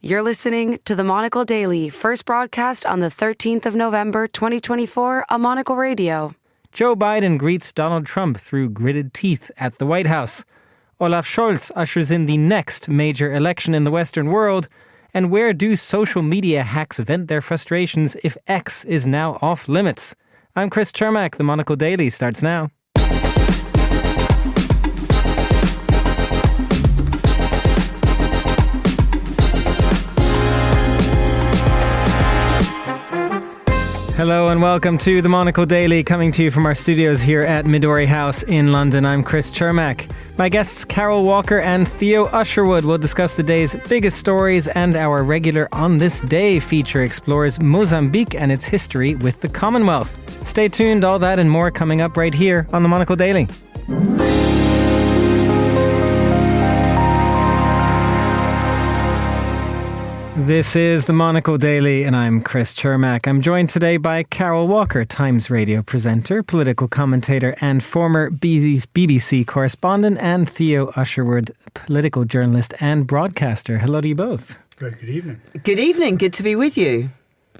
You're listening to the Monocle Daily, first broadcast on the 13th of November, 2024 on Monocle Radio. Joe Biden greets Donald Trump through gritted teeth at the White House. Olaf Scholz ushers in the next major election in the Western world. And where do social media hacks vent their frustrations if X is now off limits? I'm Chris Chermak. The Monocle Daily starts now. Hello and welcome to the Monocle Daily, coming to you from our studios here at Midori House in London. I'm Chris Chermak. My guests Carole Walker and Theo Usherwood will discuss the day's biggest stories, and our regular On This Day feature explores Mozambique and its history with the Commonwealth. Stay tuned, all that and more coming up right here on the Monocle Daily. This is the Monocle Daily, and I'm Chris Chermak. I'm joined today by Carole Walker, Times Radio presenter, political commentator, and former BBC correspondent, and Theo Usherwood, political journalist and broadcaster. Hello to you both. Very good evening. Good evening. Good to be with you.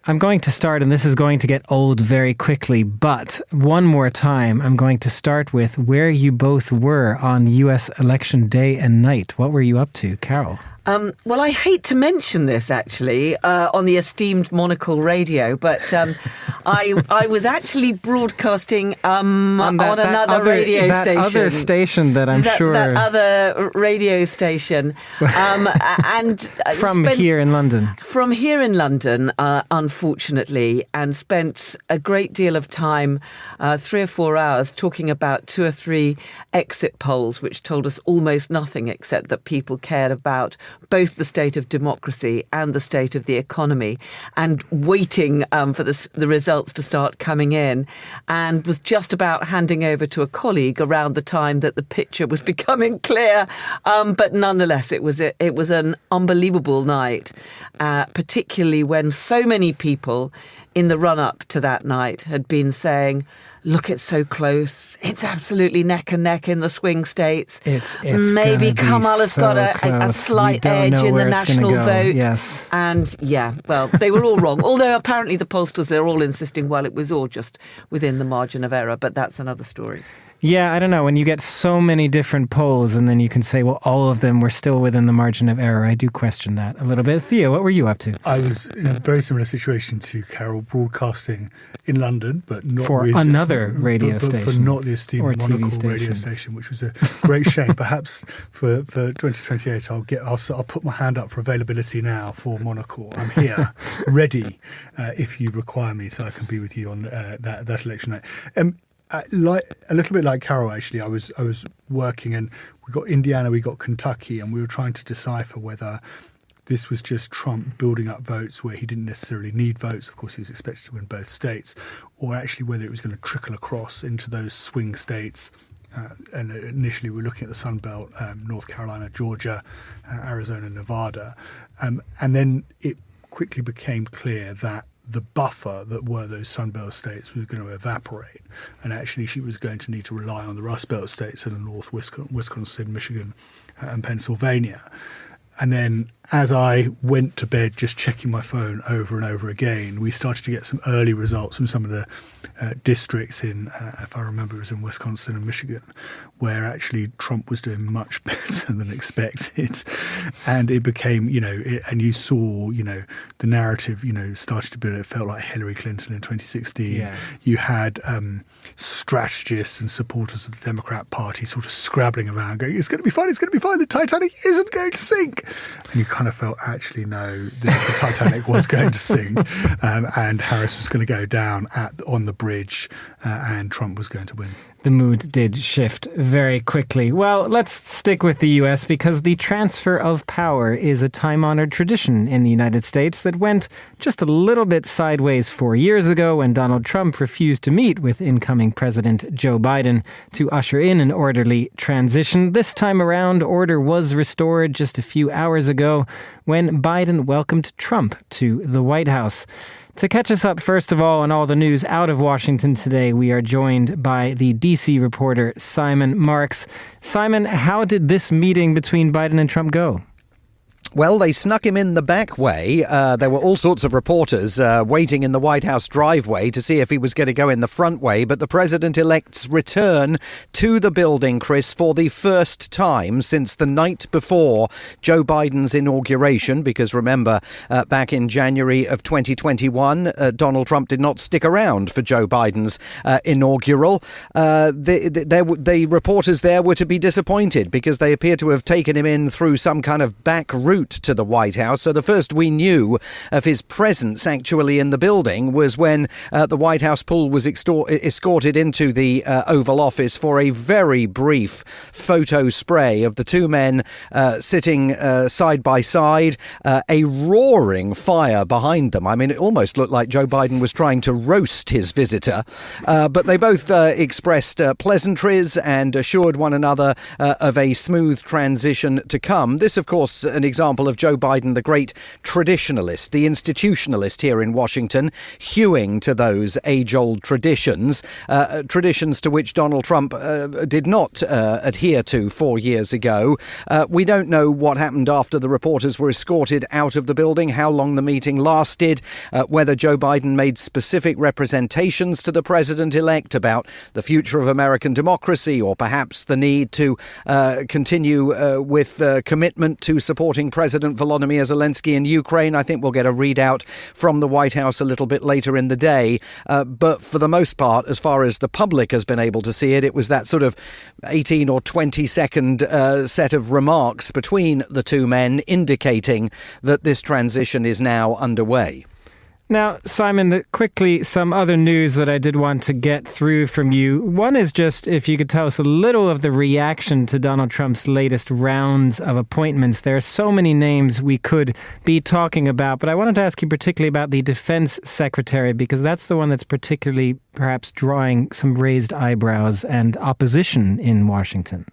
I'm going to start, and this is going to get old very quickly, but one more time, I'm going to start with where you both were on US election day and night. What were you up to, Carole? Well, I hate to mention this, actually, on the esteemed Monocle Radio, but I was actually broadcasting on another radio station. That other station that I'm sure... That other radio station. From here in London. From here in London, unfortunately, and spent a great deal of time, 3 or 4 hours, talking about 2 or 3 exit polls, which told us almost nothing except that people cared about both the state of democracy and the state of the economy, and waiting for the results to start coming in, and was just about handing over to a colleague around the time that the picture was becoming clear. But nonetheless, it was an unbelievable night, particularly when so many people in the run-up to that night had been saying, look, it's so close. It's absolutely neck and neck in the swing states. It's maybe Kamala's got a slight edge in the national vote. Yes. And yeah, well, they were all wrong. Although apparently the pollsters, they're all insisting, well, it was all just within the margin of error. But that's another story. Yeah, I don't know. When you get so many different polls and then you can say, well, all of them were still within the margin of error, I do question that a little bit. Theo, what were you up to? I was in a very similar situation to Carole, broadcasting in London, but not for with, another radio station. For not the esteemed Monocle radio station, which was a great shame. Perhaps for 2028, I'll put my hand up for availability now for Monocle. I'm here, ready, if you require me, so I can be with you on that election night. Like a little bit like Carole, actually, I was working, and we got Indiana, we got Kentucky, and we were trying to decipher whether this was just Trump building up votes where he didn't necessarily need votes. Of course, he was expected to win both states, or actually whether it was going to trickle across into those swing states. And initially, we were looking at the Sun Belt, North Carolina, Georgia, Arizona, Nevada, and then it quickly became clear that the buffer that were those Sunbelt states was going to evaporate. And actually she was going to need to rely on the Rust Belt states in the north, Wisconsin, Michigan, and Pennsylvania. And then as I went to bed just checking my phone over and over again, we started to get some early results from some of the districts in, if I remember, it was in Wisconsin and Michigan, where actually Trump was doing much better than expected. And it became, and you saw, the narrative, started to build. It felt like Hillary Clinton in 2016. Yeah. You had strategists and supporters of the Democrat Party sort of scrabbling around going, it's going to be fine, the Titanic isn't going to sink. And you kind of felt, actually, no, the Titanic was going to sink, and Harris was going to go down on the bridge, and Trump was going to win. The mood did shift very quickly. Well, let's stick with the US, because the transfer of power is a time-honored tradition in the United States that went just a little bit sideways 4 years ago when Donald Trump refused to meet with incoming President Joe Biden to usher in an orderly transition. This time around, order was restored just a few hours ago when Biden welcomed Trump to the White House. To catch us up, first of all, on all the news out of Washington today, we are joined by the DC reporter Simon Marks. Simon, how did this meeting between Biden and Trump go? Well, they snuck him in the back way. There were all sorts of reporters waiting in the White House driveway to see if he was going to go in the front way. But the president-elect's return to the building, Chris, for the first time since the night before Joe Biden's inauguration, because remember, back in January of 2021, Donald Trump did not stick around for Joe Biden's inaugural. The reporters there were to be disappointed because they appear to have taken him in through some kind of back route to the White House. So the first we knew of his presence actually in the building was when the White House pool was escorted into the Oval Office for a very brief photo spray of the two men sitting side by side, a roaring fire behind them. I mean, it almost looked like Joe Biden was trying to roast his visitor, but they both expressed pleasantries and assured one another of a smooth transition to come. This, of course, an example of Joe Biden, the great traditionalist, the institutionalist here in Washington, hewing to those age-old traditions, traditions to which Donald Trump did not adhere to 4 years ago. We don't know what happened after the reporters were escorted out of the building, how long the meeting lasted, whether Joe Biden made specific representations to the president-elect about the future of American democracy, or perhaps the need to continue with commitment to supporting President Volodymyr Zelensky in Ukraine. I think we'll get a readout from the White House a little bit later in the day. But for the most part, as far as the public has been able to see it, it was that sort of 18 or 20 second set of remarks between the two men indicating that this transition is now underway. Now, Simon, quickly, some other news that I did want to get through from you. One is just if you could tell us a little of the reaction to Donald Trump's latest rounds of appointments. There are so many names we could be talking about, but I wanted to ask you particularly about the defense secretary, because that's the one that's particularly perhaps drawing some raised eyebrows and opposition in Washington.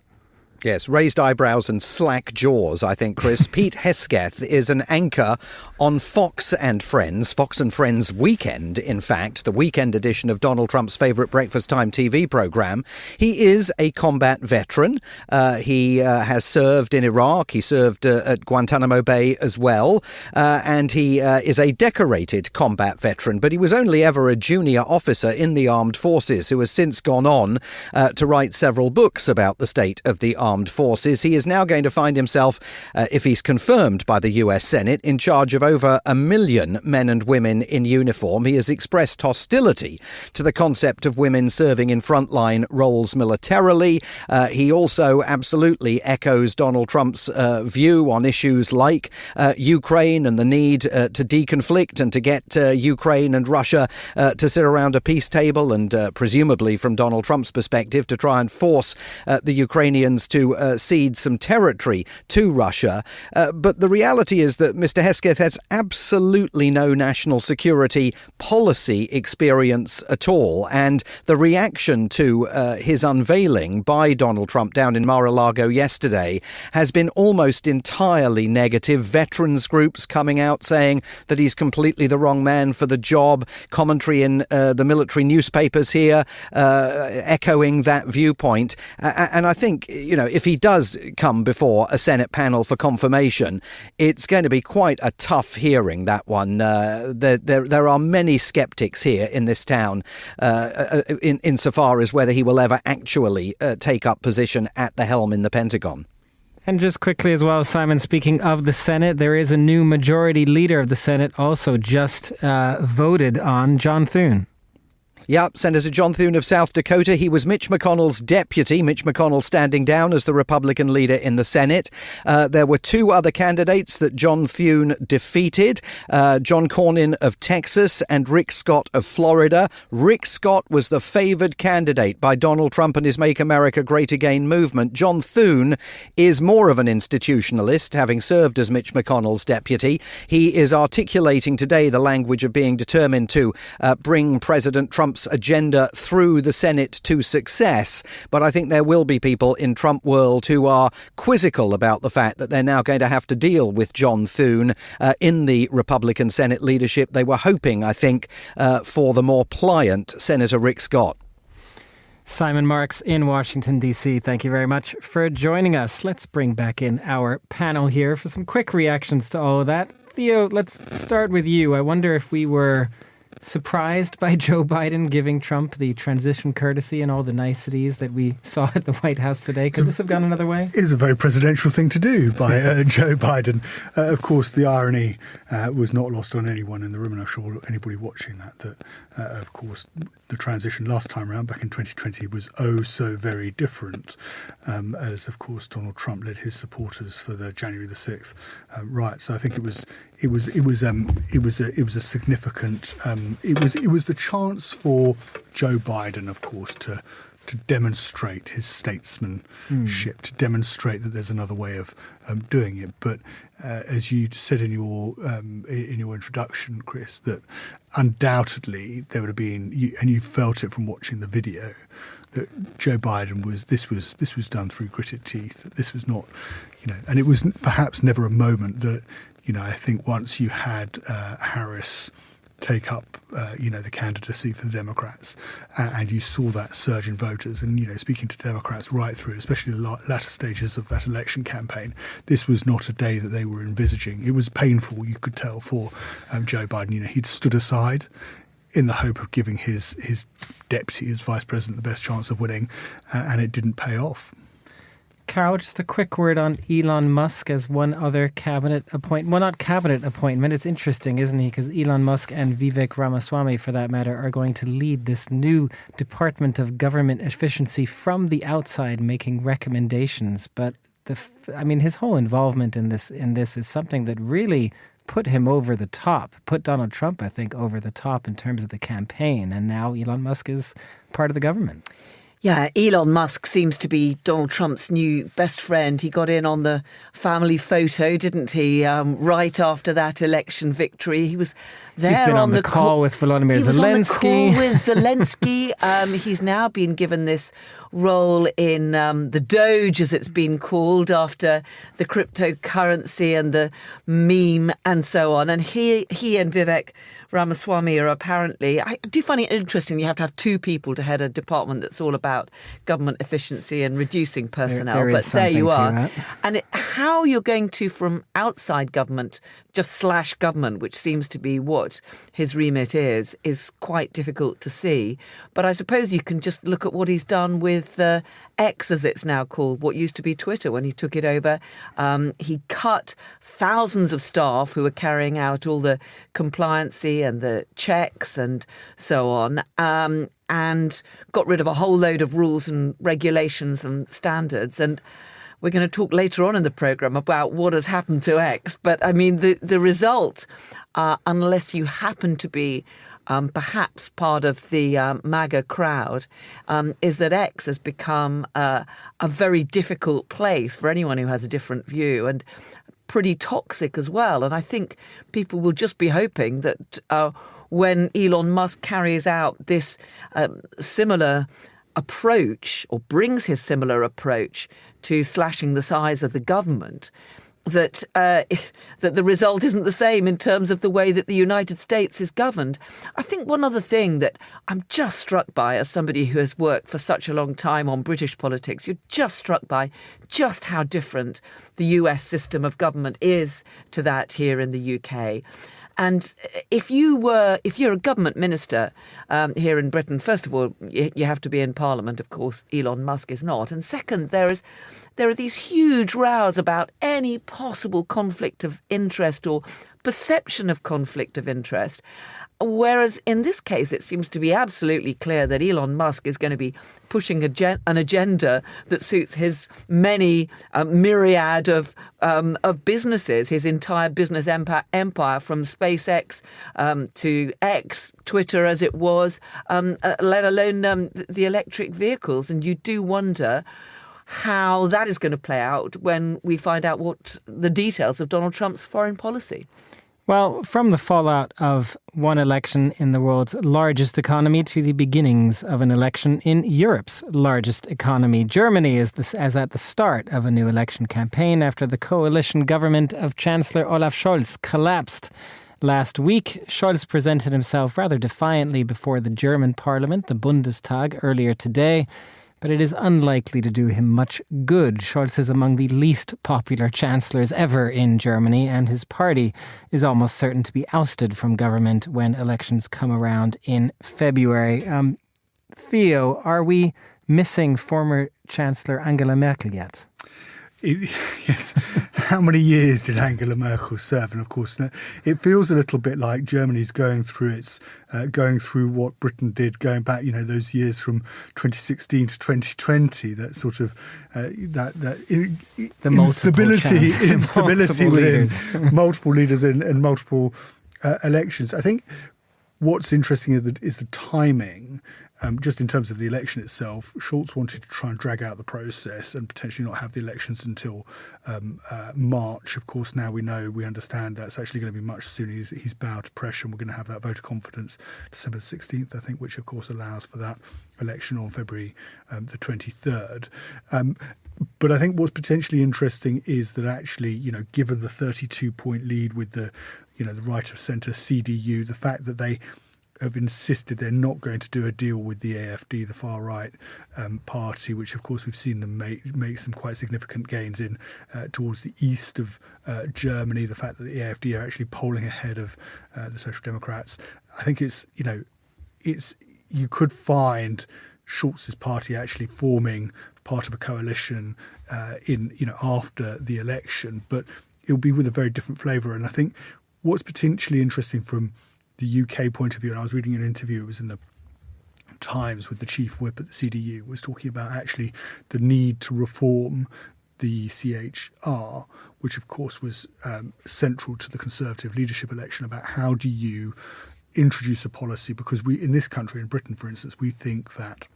Yes, raised eyebrows and slack jaws, I think, Chris. Pete Hesketh is an anchor on Fox and Friends Weekend, in fact, the weekend edition of Donald Trump's favourite breakfast time TV programme. He is a combat veteran. He has served in Iraq. He served at Guantanamo Bay as well. And he is a decorated combat veteran, but he was only ever a junior officer in the armed forces who has since gone on to write several books about the state of the armed forces. He is now going to find himself, if he's confirmed by the US Senate, in charge of over 1 million men and women in uniform. He has expressed hostility to the concept of women serving in frontline roles militarily. He also absolutely echoes Donald Trump's view on issues like Ukraine and the need to deconflict and to get Ukraine and Russia to sit around a peace table, and presumably from Donald Trump's perspective to try and force the Ukrainians to cede some territory to Russia. But the reality is that Mr. Hesketh has absolutely no national security policy experience at all. And the reaction to his unveiling by Donald Trump down in Mar-a-Lago yesterday has been almost entirely negative. Veterans groups coming out saying that he's completely the wrong man for the job. Commentary in the military newspapers here echoing that viewpoint. And I think, if he does come before a Senate panel for confirmation, it's going to be quite a tough hearing, that one. There are many skeptics here in this town insofar as whether he will ever actually take up position at the helm in the Pentagon. And just quickly as well, Simon, speaking of the Senate, there is a new majority leader of the Senate also just voted on, John Thune. Yeah, Senator John Thune of South Dakota. He was Mitch McConnell's deputy, Mitch McConnell standing down as the Republican leader in the Senate. There were two other candidates that John Thune defeated, John Cornyn of Texas and Rick Scott of Florida. Rick Scott was the favoured candidate by Donald Trump and his Make America Great Again movement. John Thune is more of an institutionalist, having served as Mitch McConnell's deputy. He is articulating today the language of being determined to bring President Trump's agenda through the Senate to success. But I think there will be people in Trump world who are quizzical about the fact that they're now going to have to deal with John Thune in the Republican Senate leadership. They were hoping, I think, for the more pliant Senator Rick Scott. Simon Marks in Washington, D.C. Thank you very much for joining us. Let's bring back in our panel here for some quick reactions to all of that. Theo, let's start with you. I wonder if we were surprised by Joe Biden giving Trump the transition courtesy and all the niceties that we saw at the White House today. Could this have gone another way? It is a very presidential thing to do by Joe Biden. Of course, the irony was not lost on anyone in the room, and I'm sure anybody watching that of course, the transition last time around, back in 2020, was oh so very different, as of course Donald Trump led his supporters for the January the 6th right. So I think it was a significant. It was the chance for Joe Biden, of course, to demonstrate his statesmanship, to demonstrate that there's another way of doing it. But as you said in your introduction, Chris, that undoubtedly there would have been, and you felt it from watching the video, that Joe Biden this was done through gritted teeth. This was not, and it was perhaps never a moment that, I think once you had Harris take up, the candidacy for the Democrats, and you saw that surge in voters, and speaking to Democrats right through, especially the latter stages of that election campaign, this was not a day that they were envisaging. It was painful, you could tell, for Joe Biden. He'd stood aside in the hope of giving his deputy, his vice president, the best chance of winning, and it didn't pay off. Carole, just a quick word on Elon Musk as one other cabinet appointment. Well, not cabinet appointment. It's interesting, isn't he? Because Elon Musk and Vivek Ramaswamy, for that matter, are going to lead this new Department of Government Efficiency from the outside, making recommendations. But his whole involvement in this is something that really put him over the top, put Donald Trump, I think, over the top in terms of the campaign. And now Elon Musk is part of the government. Yeah, Elon Musk seems to be Donald Trump's new best friend. He got in on the family photo, didn't he? Right after that election victory, he was there. He's been on the call with Volodymyr Zelensky. He was on the call with Zelensky. He's now been given this role in the Doge, as it's been called, after the cryptocurrency and the meme and so on. And he and Vivek Ramaswamy are apparently, I do find it interesting, you have to have two people to head a department that's all about government efficiency and reducing personnel. But there you are. And how you're going to, from outside government, just slash government, which seems to be what his remit is quite difficult to see. But I suppose you can just look at what he's done with X, as it's now called, what used to be Twitter when he took it over. He cut thousands of staff who were carrying out all the compliancy and the checks and so on, and got rid of a whole load of rules and regulations and standards. And we're going to talk later on in the programme about what has happened to X. But I mean, the result, unless you happen to be perhaps part of the MAGA crowd, is that X has become a very difficult place for anyone who has a different view, and pretty toxic as well. And I think people will just be hoping that when Elon Musk carries out this similar approach, or brings his similar approach to slashing the size of the government, that the result isn't the same in terms of the way that the United States is governed. I think one other thing that I'm just struck by, as somebody who has worked for such a long time on British politics, you're just struck by just how different the US system of government is to that here in the UK. And if you're a government minister here in Britain, first of all, you have to be in Parliament. Of course, Elon Musk is not. And second, there are these huge rows about any possible conflict of interest or perception of conflict of interest. Whereas in this case, it seems to be absolutely clear that Elon Musk is going to be pushing an agenda that suits his many myriad of businesses, his entire business empire, from SpaceX to X, Twitter as it was, let alone the electric vehicles. And you do wonder how that is going to play out when we find out what the details of Donald Trump's foreign policy. Well, from the fallout of one election in the world's largest economy to the beginnings of an election in Europe's largest economy, Germany is at the start of a new election campaign after the coalition government of Chancellor Olaf Scholz collapsed. last week. Scholz presented himself rather defiantly before the German parliament, the Bundestag, earlier today. But it is unlikely to do him much good. Scholz is among the least popular chancellors ever in Germany, and his party is almost certain to be ousted from government when elections come around in February. Theo, are we missing former Chancellor Angela Merkel yet? Yes. How many years did Angela Merkel serve? And of course, it feels a little bit like Germany's going through what Britain did, going back, those years from 2016 to 2020. That sort of instability within multiple leaders and multiple elections. I think what's interesting is the timing. Just in terms of the election itself, Scholz wanted to try and drag out the process and potentially not have the elections until March. Of course, now we understand that's actually going to be much sooner. He's bowed to pressure, and we're going to have that vote of confidence December 16th, I think, which of course allows for that election on February the 23rd. But I think what's potentially interesting is that actually, given the 32-point lead with the right of centre CDU, the fact that they have insisted they're not going to do a deal with the AfD, the far-right party, which, of course, we've seen them make some quite significant gains in towards the east of Germany. The fact that the AfD are actually polling ahead of the Social Democrats. I think you could find Scholz's party actually forming part of a coalition after the election, but it'll be with a very different flavour. And I think what's potentially interesting from the UK point of view, and I was reading an interview, it was in the Times with the chief whip at the CDU, was talking about actually the need to reform the CHR, which of course was central to the Conservative leadership election, about how do you introduce a policy, because we, in this country, in Britain, for instance, we think that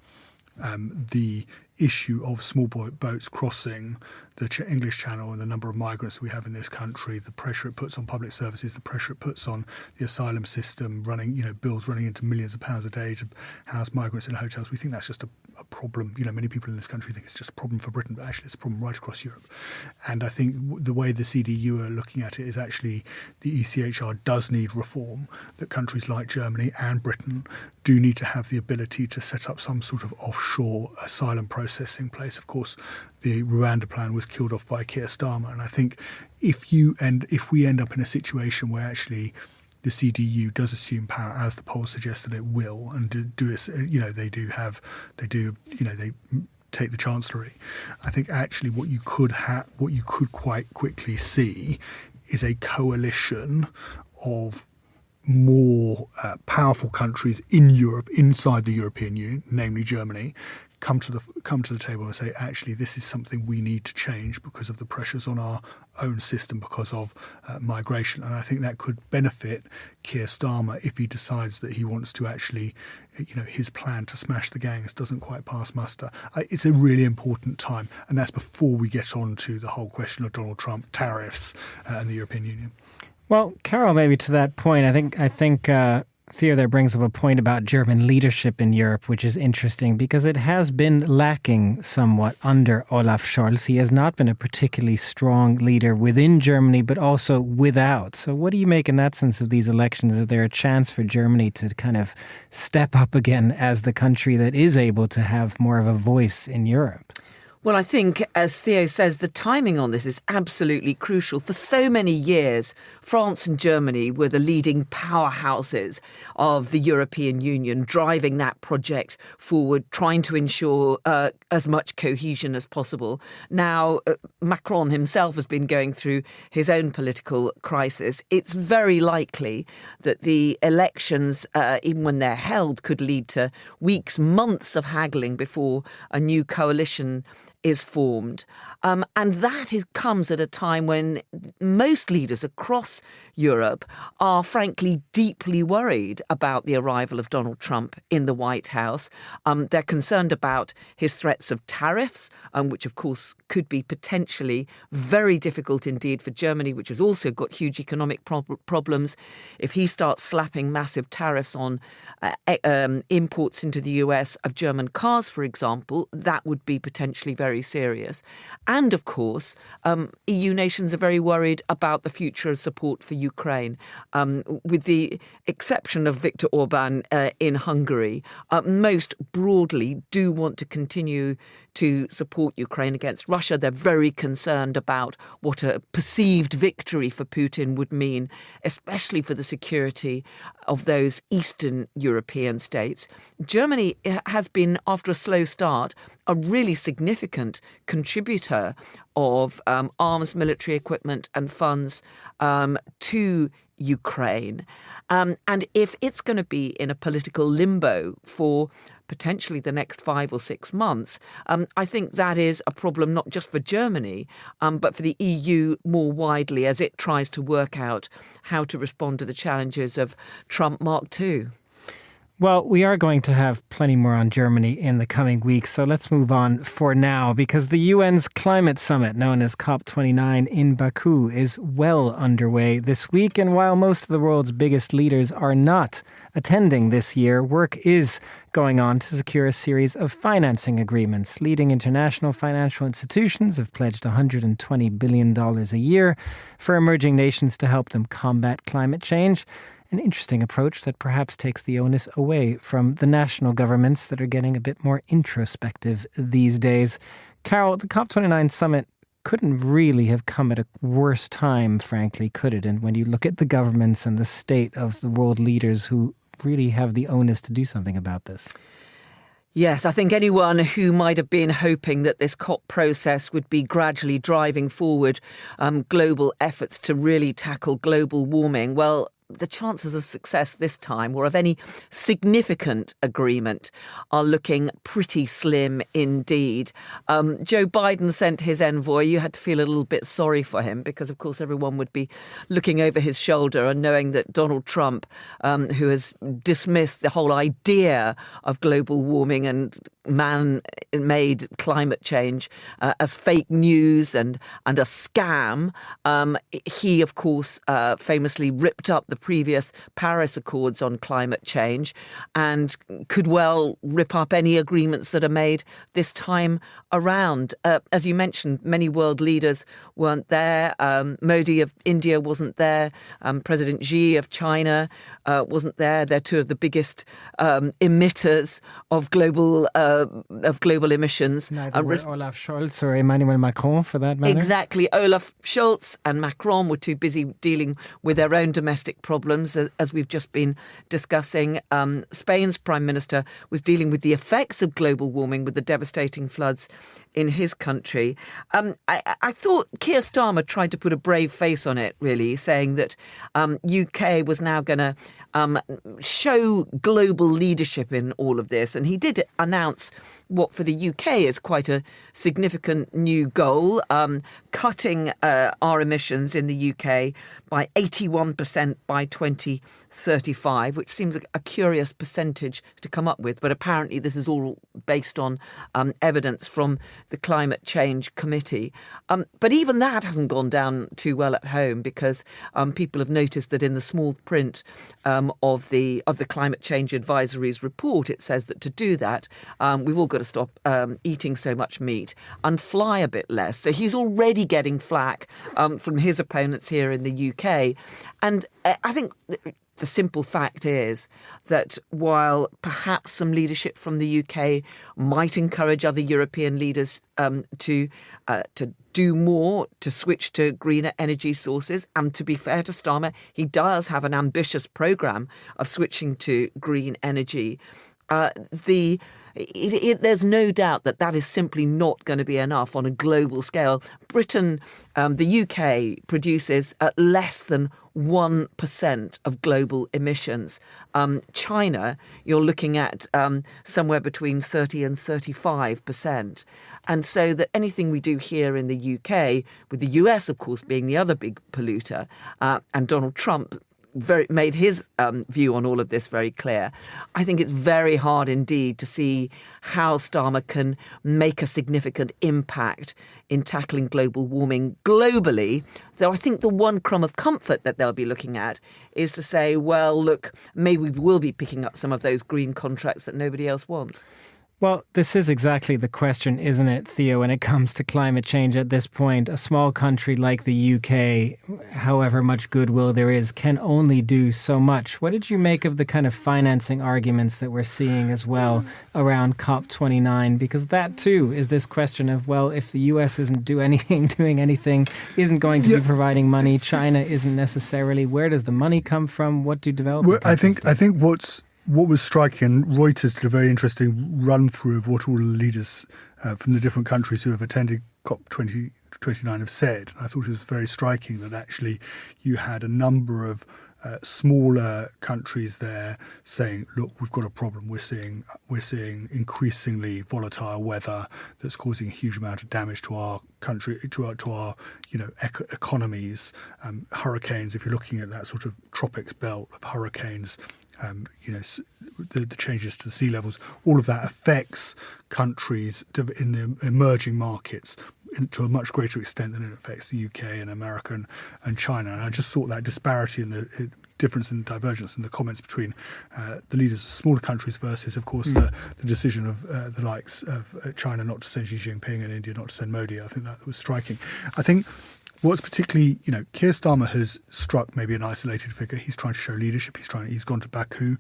the issue of small boats crossing the English Channel and the number of migrants we have in this country, the pressure it puts on public services, the pressure it puts on the asylum system, bills running into millions of pounds a day to house migrants in hotels. We think that's just a problem. Many people in this country think it's just a problem for Britain, but actually it's a problem right across Europe. And I think the way the CDU are looking at it is actually the ECHR does need reform, that countries like Germany and Britain do need to have the ability to set up some sort of offshore asylum processing place. Of course, the Rwanda plan was killed off by Keir Starmer, and I think if we end up in a situation where actually the CDU does assume power, as the polls suggest that it will, and they take the chancellery, I think actually what you could quite quickly see is a coalition of more powerful countries in Europe, inside the European Union, namely Germany, come to the table and say, actually, this is something we need to change because of the pressures on our own system, because of migration. And I think that could benefit Keir Starmer if he decides that he wants to actually, his plan to smash the gangs doesn't quite pass muster. It's a really important time, and that's before we get on to the whole question of Donald Trump, tariffs, and the European Union. Well, Carole, maybe to that point, I think Theo there brings up a point about German leadership in Europe, which is interesting because it has been lacking somewhat under Olaf Scholz. He has not been a particularly strong leader within Germany, but also without. So what do you make in that sense of these elections? Is there a chance for Germany to kind of step up again as the country that is able to have more of a voice in Europe? Well, I think, as Theo says, the timing on this is absolutely crucial. For so many years, France and Germany were the leading powerhouses of the European Union, driving that project forward, trying to ensure as much cohesion as possible. Now, Macron himself has been going through his own political crisis. It's very likely that the elections, even when they're held, could lead to weeks, months of haggling before a new coalition is formed. And that comes at a time when most leaders across Europe are frankly deeply worried about the arrival of Donald Trump in the White House. They're concerned about his threats of tariffs, which of course could be potentially very difficult indeed for Germany, which has also got huge economic problems. If he starts slapping massive tariffs on imports into the US of German cars, for example, that would be potentially very very serious. And of course, EU nations are very worried about the future of support for Ukraine. With the exception of Viktor Orban in Hungary, most broadly do want to continue to support Ukraine against Russia. They're very concerned about what a perceived victory for Putin would mean, especially for the security of those Eastern European states. Germany has been, after a slow start, a really significant contributor of arms, military equipment and funds to Ukraine. And if it's going to be in a political limbo for potentially the next 5 or 6 months, I think that is a problem not just for Germany, but for the EU more widely as it tries to work out how to respond to the challenges of Trump Mark II. Well, we are going to have plenty more on Germany in the coming weeks, so let's move on for now, because the UN's climate summit, known as COP29 in Baku, is well underway this week. And while most of the world's biggest leaders are not attending this year, work is going on to secure a series of financing agreements. Leading international financial institutions have pledged $120 billion a year for emerging nations to help them combat climate change. An interesting approach that perhaps takes the onus away from the national governments that are getting a bit more introspective these days. Carole, the COP29 summit couldn't really have come at a worse time, frankly, could it? And when you look at the governments and the state of the world leaders who really have the onus to do something about this. Yes, I think anyone who might have been hoping that this COP process would be gradually driving forward global efforts to really tackle global warming, well, the chances of success this time, or of any significant agreement, are looking pretty slim indeed. Joe Biden sent his envoy. You had to feel a little bit sorry for him because, of course, everyone would be looking over his shoulder and knowing that Donald Trump, who has dismissed the whole idea of global warming and man-made climate change as fake news and a scam, he, of course, famously ripped up the previous Paris Accords on climate change and could well rip up any agreements that are made this time around. As you mentioned, many world leaders weren't there. Modi of India wasn't there. President Xi of China wasn't there. They're two of the biggest emitters of global emissions. Neither were Olaf Scholz or Emmanuel Macron, for that matter. Exactly. Olaf Scholz and Macron were too busy dealing with their own domestic problems, as we've just been discussing. Spain's Prime Minister was dealing with the effects of global warming with the devastating floods in his country. I thought Keir Starmer tried to put a brave face on it, really, saying that UK was now going to show global leadership in all of this. And he did announce what for the UK is quite a significant new goal, cutting our emissions in the UK by 81% by 2035, which seems a curious percentage to come up with. But apparently this is all based on evidence from the Climate Change Committee. But even that hasn't gone down too well at home because people have noticed that in the small print of the Climate Change Advisory's report, it says that to do that, we've all got to stop eating so much meat and fly a bit less. So he's already getting flack from his opponents here in the UK. And I think the simple fact is that while perhaps some leadership from the UK might encourage other European leaders to do more, to switch to greener energy sources, and to be fair to Starmer, he does have an ambitious programme of switching to green energy. There's no doubt that is simply not going to be enough on a global scale. Britain, the UK, produces less than 1% of global emissions. China, you're looking at somewhere between 30 and 35%. And so that anything we do here in the UK, with the US, of course, being the other big polluter, and Donald Trump made his view on all of this very clear. I think it's very hard indeed to see how Starmer can make a significant impact in tackling global warming globally. Though I think the one crumb of comfort that they'll be looking at is to say, well, look, maybe we will be picking up some of those green contracts that nobody else wants. Well, this is exactly the question, isn't it, Theo, when it comes to climate change at this point? A small country like the UK, however much goodwill there is, can only do so much. What did you make of the kind of financing arguments that we're seeing as well around COP29? Because that, too, is this question of, well, if the US isn't doing anything, isn't going to be providing money, China isn't necessarily. Where does the money come from? What do development countries do? I think what was striking, Reuters did a very interesting run-through of what all the leaders from the different countries who have attended COP29 have said. And I thought it was very striking that actually you had a number of smaller countries there saying, look, we've got a problem. We're seeing increasingly volatile weather that's causing a huge amount of damage to our country, to our economies. Hurricanes, if you're looking at that sort of tropics belt of hurricanes, the changes to the sea levels, all of that affects countries in the emerging markets to a much greater extent than it affects the UK and America and China. And I just thought that disparity and the difference and divergence in the comments between the leaders of smaller countries versus, of course, the decision of the likes of China not to send Xi Jinping and India not to send Modi. I think that was striking. I think what's particularly, Keir Starmer has struck maybe an isolated figure. He's trying to show leadership. He's gone to Baku,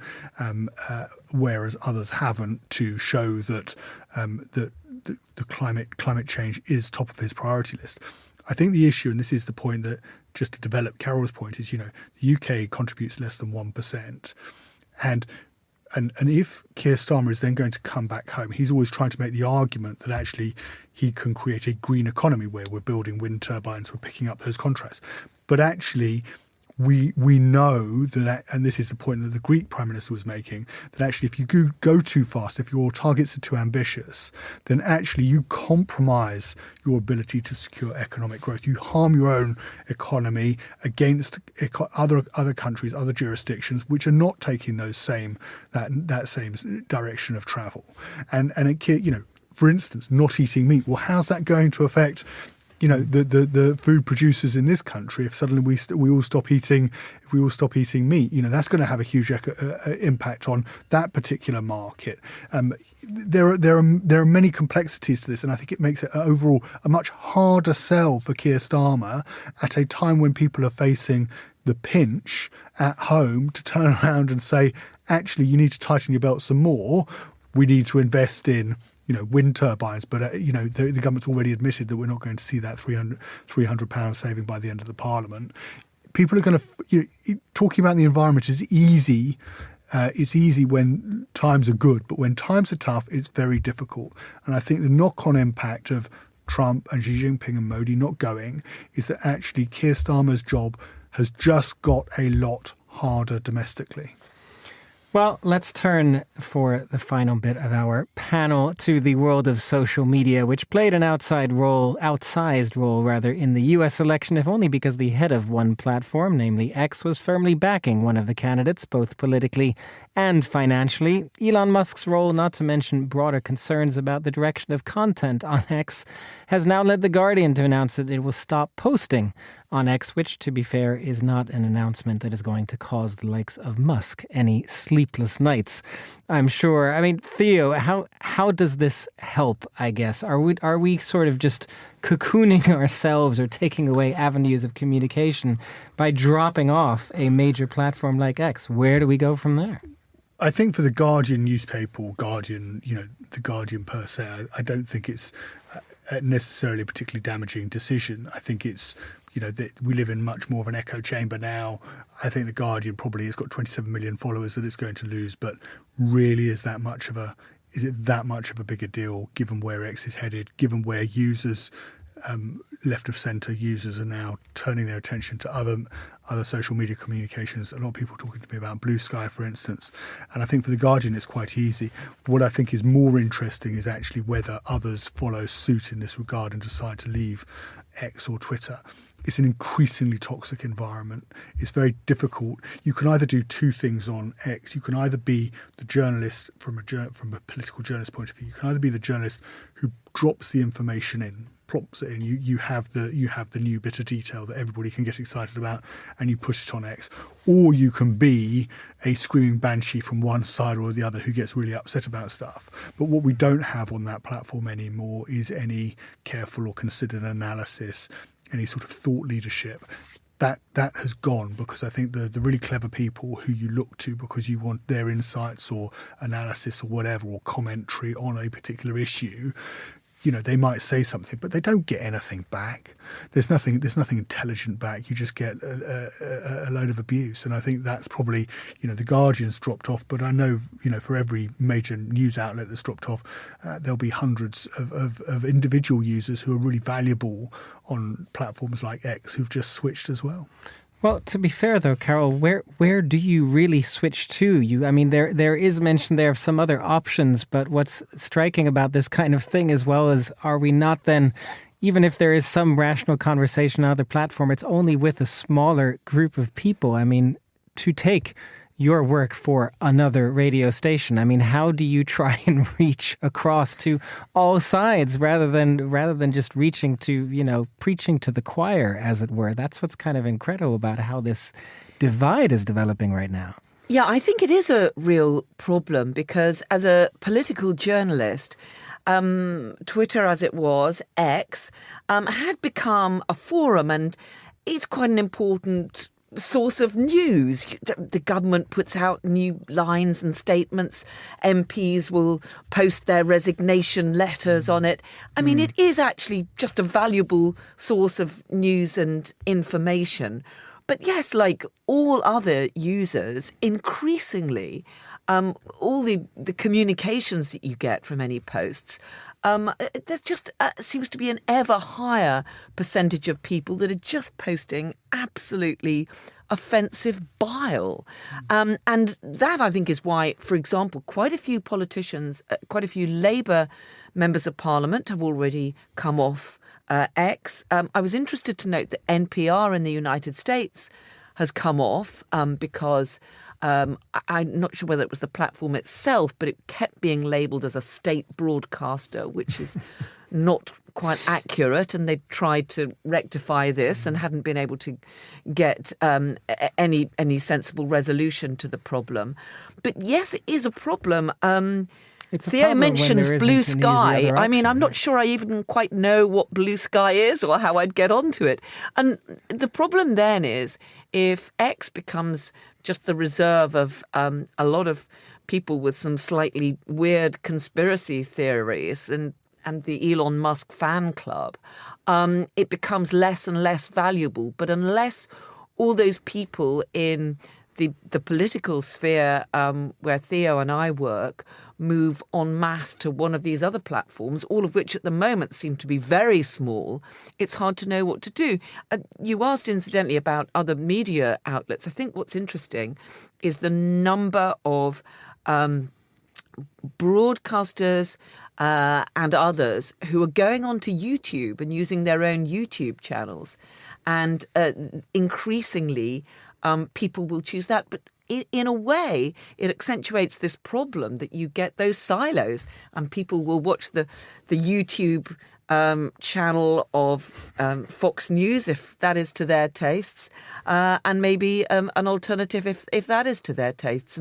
whereas others haven't, to show that the climate change is top of his priority list. I think the issue, and this is the point that, just to develop Carole's point, is the UK contributes less than 1%, and if Keir Starmer is then going to come back home, he's always trying to make the argument that actually he can create a green economy where we're building wind turbines, we're picking up those contracts. But actually, we know that, and this is the point that the Greek Prime Minister was making, that actually if you go too fast, if your targets are too ambitious, then actually you compromise your ability to secure economic growth. You harm your own economy against other countries, other jurisdictions, which are not taking that same direction of travel. And it, for instance, not eating meat. Well, how's that going to affect the food producers in this country if suddenly we all stop eating meat? That's going to have a huge impact on that particular market. There are many complexities to this, and I think it makes it overall a much harder sell for Keir Starmer at a time when people are facing the pinch at home to turn around and say, actually, you need to tighten your belt some more. We need to invest in wind turbines, but the government's already admitted that we're not going to see that £300 saving by the end of the Parliament. People are going to talking about the environment is easy. It's easy when times are good, but when times are tough, it's very difficult. And I think the knock-on impact of Trump and Xi Jinping and Modi not going is that actually Keir Starmer's job has just got a lot harder domestically. Well, let's turn for the final bit of our panel to the world of social media, which played an outsized role in the U.S. election, if only because the head of one platform, namely X, was firmly backing one of the candidates, both politically and financially. Elon Musk's role, not to mention broader concerns about the direction of content on X, has now led The Guardian to announce that it will stop posting on X, which, to be fair, is not an announcement that is going to cause the likes of Musk any sleepless nights, I'm sure. I mean, Theo, how does this help, I guess? Are we sort of just cocooning ourselves or taking away avenues of communication by dropping off a major platform like X? Where do we go from there? I think for the Guardian newspaper, or Guardian, the Guardian per se, I don't think it's necessarily a particularly damaging decision. I think it's, that we live in much more of an echo chamber now. I think the Guardian probably has got 27 million followers that it's going to lose, but really is it that much of a bigger deal given where X is headed, given where users, left of centre users, are now turning their attention to other social media communications. A lot of people talking to me about Blue Sky, for instance. And I think for The Guardian, it's quite easy. What I think is more interesting is actually whether others follow suit in this regard and decide to leave X or Twitter. It's an increasingly toxic environment. It's very difficult. You can either do two things on X. You can either be the journalist from a political journalist point of view. You can either be the journalist who drops the information in, plops it in. You have the new bit of detail that everybody can get excited about, and you put it on X. Or you can be a screaming banshee from one side or the other who gets really upset about stuff. But what we don't have on that platform anymore is any careful or considered analysis, any sort of thought leadership. That has gone, because I think the really clever people who you look to because you want their insights or analysis or whatever, or commentary on a particular issue, they might say something, but they don't get anything back. There's nothing intelligent back. You just get a load of abuse. And I think that's probably, the Guardian's dropped off, but I know, for every major news outlet that's dropped off, there'll be hundreds of individual users who are really valuable on platforms like X who've just switched as well. Well, to be fair, though, Carole, where do you really switch to? There is mention there of some other options, but what's striking about this kind of thing as well is, are we not then, even if there is some rational conversation on other platform, it's only with a smaller group of people. To take your work for another radio station, how do you try and reach across to all sides rather than just reaching to, preaching to the choir, as it were? That's what's kind of incredible about how this divide is developing right now. Yeah, I think it is a real problem, because as a political journalist, Twitter, as it was, X, had become a forum, and it's quite an important source of news. The government puts out new lines and statements. MPs will post their resignation letters on it. It is actually just a valuable source of news and information. But yes, like all other users, increasingly, all the communications that you get from any posts, there's just seems to be an ever higher percentage of people that are just posting absolutely offensive bile. And that, I think, is why, for example, quite a few politicians, quite a few Labour members of Parliament have already come off X. I was interested to note that NPR in the United States has come off because I'm not sure whether it was the platform itself, but it kept being labelled as a state broadcaster, which is not quite accurate. And they tried to rectify this and hadn't been able to get any sensible resolution to the problem. But yes, it is a problem. Theo mentions Blue Sky. I'm not sure I even quite know what Blue Sky is or how I'd get onto it. And the problem then is, if X becomes just the reserve of a lot of people with some slightly weird conspiracy theories and the Elon Musk fan club, it becomes less and less valuable. But unless all those people in the political sphere where Theo and I work move en masse to one of these other platforms, all of which at the moment seem to be very small, it's hard to know what to do. You asked, incidentally, about other media outlets. I think what's interesting is the number of broadcasters and others who are going onto YouTube and using their own YouTube channels. And increasingly, people will choose that. But in a way, it accentuates this problem that you get those silos, and people will watch the YouTube channel of Fox News, if that is to their tastes, and maybe an alternative if that is to their tastes.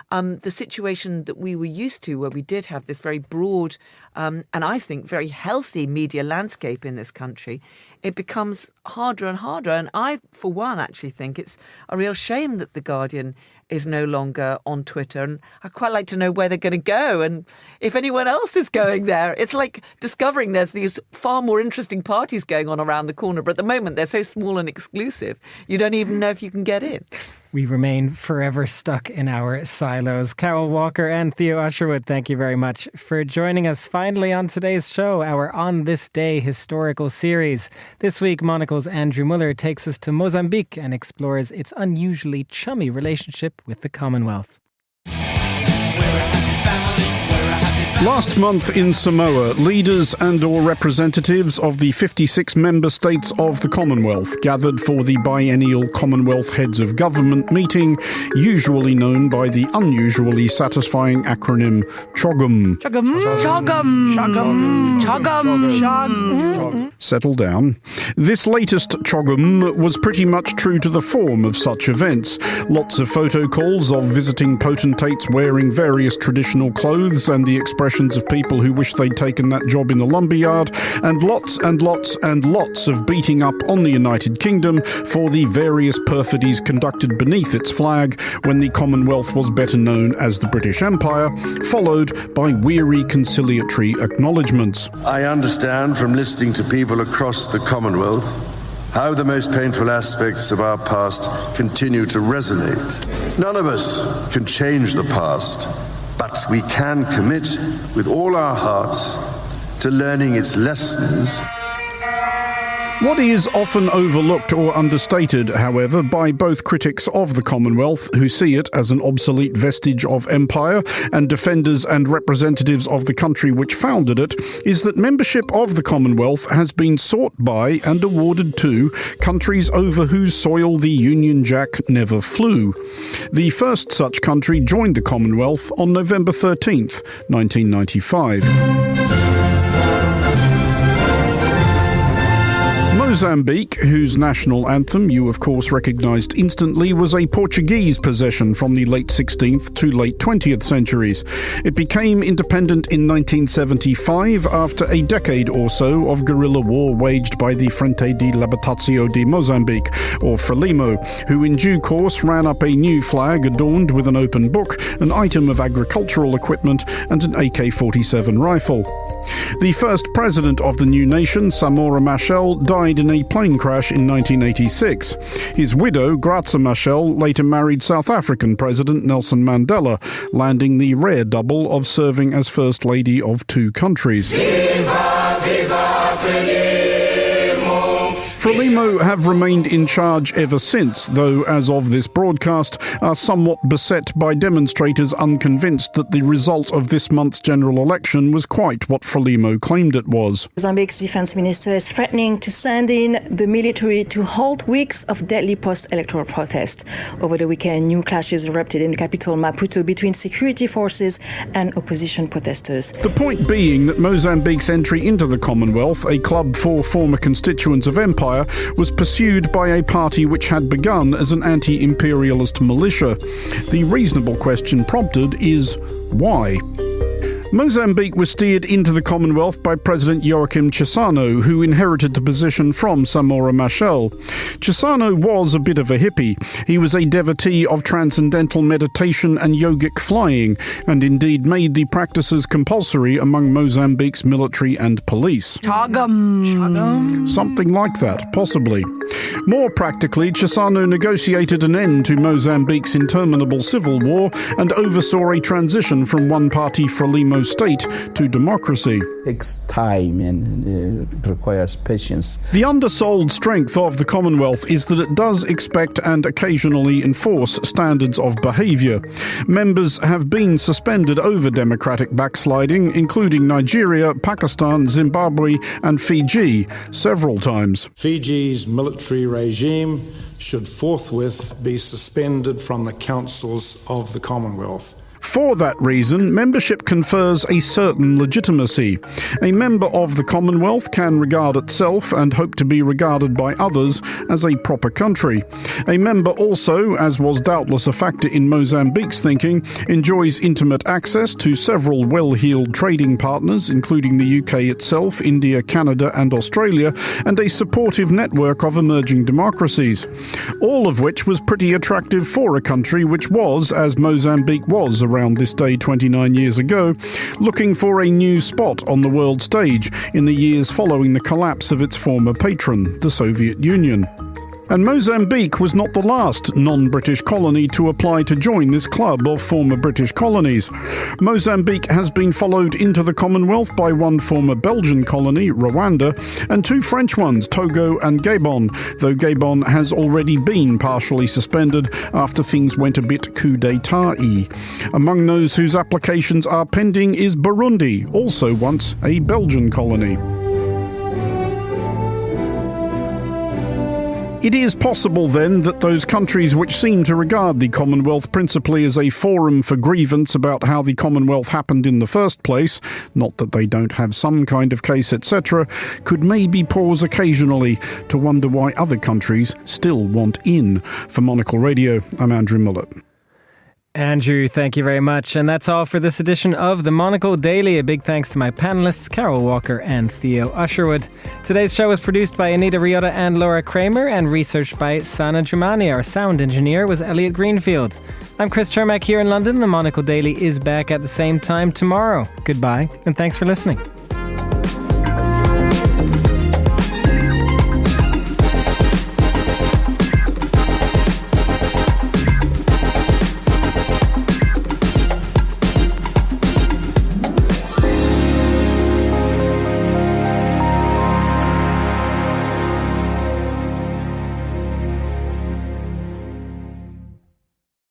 And the situation that we were used to, where we did have this very broad and I think very healthy media landscape in this country, it becomes harder and harder. And I, for one, actually think it's a real shame that The Guardian is no longer on Twitter. And I'd quite like to know where they're going to go and if anyone else is going there. It's like discovering there's these far more interesting parties going on around the corner, but at the moment they're so small and exclusive, you don't even know if you can get in. We remain forever stuck in our silos. Carole Walker and Theo Usherwood, thank you very much for joining us finally on today's show, our On This Day historical series. This week, Monocle's Andrew Muller takes us to Mozambique and explores its unusually chummy relationship with the Commonwealth. We're a happy family, we're a happy family. Last month in Samoa, leaders and/or representatives of the 56 member states of the Commonwealth gathered for the biennial Commonwealth Heads of Government meeting, usually known by the unusually satisfying acronym CHOGM. CHOGM. Settle down. This latest CHOGM was pretty much true to the form of such events. Lots of photo calls of visiting potentates wearing various traditional clothes and the expressions of people who wish they'd taken that job in the lumberyard, and lots and lots and lots of beating up on the United Kingdom for the various perfidies conducted beneath its flag when the Commonwealth was better known as the British Empire, followed by weary conciliatory acknowledgements. I understand from listening to people across the Commonwealth how the most painful aspects of our past continue to resonate. None of us can change the past, but we can commit with all our hearts to learning its lessons. What is often overlooked or understated, however, by both critics of the Commonwealth, who see it as an obsolete vestige of empire, and defenders and representatives of the country which founded it, is that membership of the Commonwealth has been sought by and awarded to countries over whose soil the Union Jack never flew. The first such country joined the Commonwealth on November 13th, 1995. Mozambique, whose national anthem you of course recognised instantly, was a Portuguese possession from the late 16th to late 20th centuries. It became independent in 1975 after a decade or so of guerrilla war waged by the Frente de Libertação de Moçambique, or Frelimo, who in due course ran up a new flag adorned with an open book, an item of agricultural equipment and an AK-47 rifle. The first president of the new nation, Samora Machel, died in a plane crash in 1986. His widow, Graça Machel, later married South African President Nelson Mandela, landing the rare double of serving as First Lady of two countries. Viva, viva, Frelimo have remained in charge ever since, though, as of this broadcast, are somewhat beset by demonstrators unconvinced that the result of this month's general election was quite what Frelimo claimed it was. Mozambique's defense minister is threatening to send in the military to halt weeks of deadly post-electoral protest. Over the weekend, new clashes erupted in the capital Maputo between security forces and opposition protesters. The point being that Mozambique's entry into the Commonwealth, a club for former constituents of empire, was pursued by a party which had begun as an anti-imperialist militia. The reasonable question prompted is, why? Mozambique was steered into the Commonwealth by President Joaquim Chissano, who inherited the position from Samora Machel. Chissano was a bit of a hippie. He was a devotee of transcendental meditation and yogic flying, and indeed made the practices compulsory among Mozambique's military and police. CHOGM. Something like that, possibly. More practically, Chissano negotiated an end to Mozambique's interminable civil war and oversaw a transition from one-party Frelimo state to democracy. It takes time and requires patience. The undersold strength of the Commonwealth is that it does expect and occasionally enforce standards of behaviour. Members have been suspended over democratic backsliding, including Nigeria, Pakistan, Zimbabwe and Fiji, several times. Fiji's military regime should forthwith be suspended from the councils of the Commonwealth. For that reason, membership confers a certain legitimacy. A member of the Commonwealth can regard itself and hope to be regarded by others as a proper country. A member also, as was doubtless a factor in Mozambique's thinking, enjoys intimate access to several well-heeled trading partners, including the UK itself, India, Canada and Australia, and a supportive network of emerging democracies. All of which was pretty attractive for a country which was, as Mozambique was around this day 29 years ago, looking for a new spot on the world stage in the years following the collapse of its former patron, the Soviet Union. And Mozambique was not the last non-British colony to apply to join this club of former British colonies. Mozambique has been followed into the Commonwealth by one former Belgian colony, Rwanda, and two French ones, Togo and Gabon, though Gabon has already been partially suspended after things went a bit coup d'etat-y. Among those whose applications are pending is Burundi, also once a Belgian colony. It is possible, then, that those countries which seem to regard the Commonwealth principally as a forum for grievance about how the Commonwealth happened in the first place, not that they don't have some kind of case, etc., could maybe pause occasionally to wonder why other countries still want in. For Monocle Radio, I'm Andrew Mullett. Andrew, thank you very much. And that's all for this edition of the Monocle Daily. A big thanks to my panellists, Carole Walker and Theo Usherwood. Today's show was produced by Anita Riota and Laura Kramer and researched by Sana Jumani. Our sound engineer was Elliot Greenfield. I'm Chris Chermak here in London. The Monocle Daily is back at the same time tomorrow. Goodbye, and thanks for listening.